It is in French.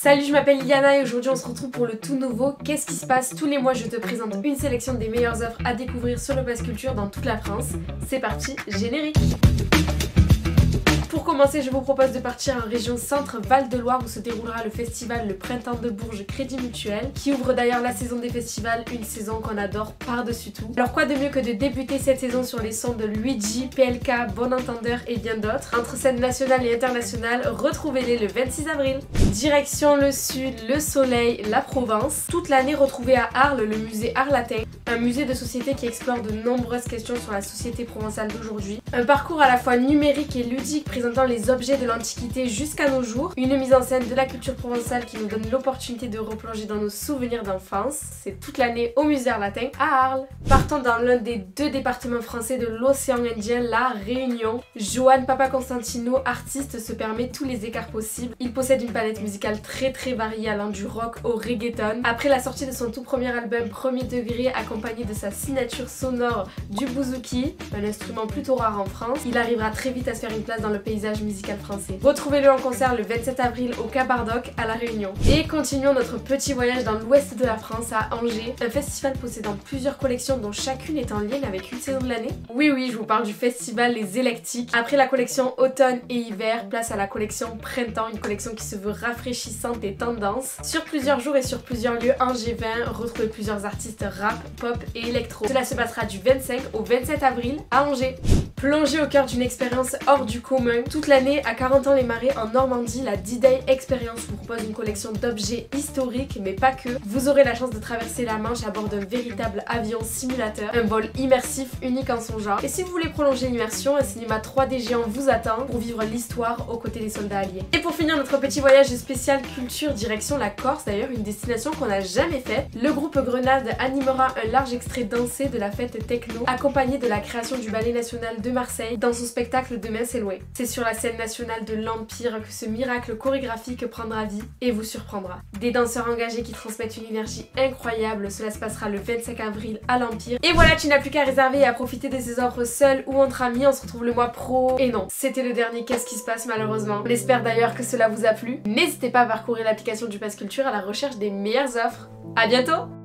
Salut, je m'appelle Liana et aujourd'hui on se retrouve pour le tout nouveau Qu'est-ce qui se passe? Tous les mois je te présente une sélection des meilleures offres à découvrir sur le Pass Culture dans toute la France. C'est parti, générique! Pour commencer, je vous propose de partir en région Centre Val-de-Loire où se déroulera le festival Le Printemps de Bourges Crédit Mutuel, qui ouvre d'ailleurs la saison des festivals, une saison qu'on adore par-dessus tout. Alors quoi de mieux que de débuter cette saison sur les sons de Luigi, PLK, Bon Entendeur et bien d'autres. Entre scènes nationales et internationales, retrouvez-les le 26 avril. Direction le sud, le soleil, la Provence. Toute l'année, retrouvez à Arles le musée Arlatin, un musée de société qui explore de nombreuses questions sur la société provençale d'aujourd'hui. Un parcours à la fois numérique et ludique présentant les objets de l'Antiquité jusqu'à nos jours. Une mise en scène de la culture provençale qui nous donne l'opportunité de replonger dans nos souvenirs d'enfance. C'est toute l'année au musée Arlatin à Arles. Partons dans l'un des deux départements français de l'océan Indien, la Réunion. Johan Papaconstantino, artiste, se permet tous les écarts possibles. Il possède une palette musicale très variée allant du rock au reggaeton. Après la sortie de son tout premier album Premier Degré, accompagné de sa signature sonore du bouzouki, un instrument plutôt rare en France, il arrivera très vite à se faire une place dans le paysage musical français. Retrouvez-le en concert le 27 avril au Cabardoc à La Réunion. Et continuons notre petit voyage dans l'ouest de la France à Angers, un festival possédant plusieurs collections dont chacune est en lien avec une saison de l'année. Oui, je vous parle du festival Les Électiques. Après la collection automne et hiver, place à la collection printemps, une collection qui se veut rafraîchissante et tendance. Sur plusieurs jours et sur plusieurs lieux angevins, retrouvez plusieurs artistes rap, pop et électro. Cela se passera du 25 au 27 avril à Angers. Plongez au cœur d'une expérience hors du commun. Toute l'année, à 40 ans les Marais en Normandie, la D-Day Experience vous propose une collection d'objets historiques, mais pas que. Vous aurez la chance de traverser la Manche à bord d'un véritable avion simulateur, un vol immersif unique en son genre. Et si vous voulez prolonger l'immersion, un cinéma 3D géant vous attend pour vivre l'histoire aux côtés des soldats alliés. Et pour finir notre petit voyage spécial culture direction la Corse, d'ailleurs une destination qu'on n'a jamais faite, le groupe Grenade animera un large extrait dansé de la fête techno, accompagné de la création du Ballet National de Marseille dans son spectacle Demain c'est loué. C'est sur la scène nationale de l'Empire que ce miracle chorégraphique prendra vie et vous surprendra. Des danseurs engagés qui transmettent une énergie incroyable, cela se passera le 25 avril à l'Empire. Et voilà, tu n'as plus qu'à réserver et à profiter de ces offres seul ou entre amis. On se retrouve le mois pro. Et non, c'était le dernier Qu'est-ce qui se passe malheureusement. On espère d'ailleurs que cela vous a plu. N'hésitez pas à parcourir l'application du Pass Culture à la recherche des meilleures offres. À bientôt!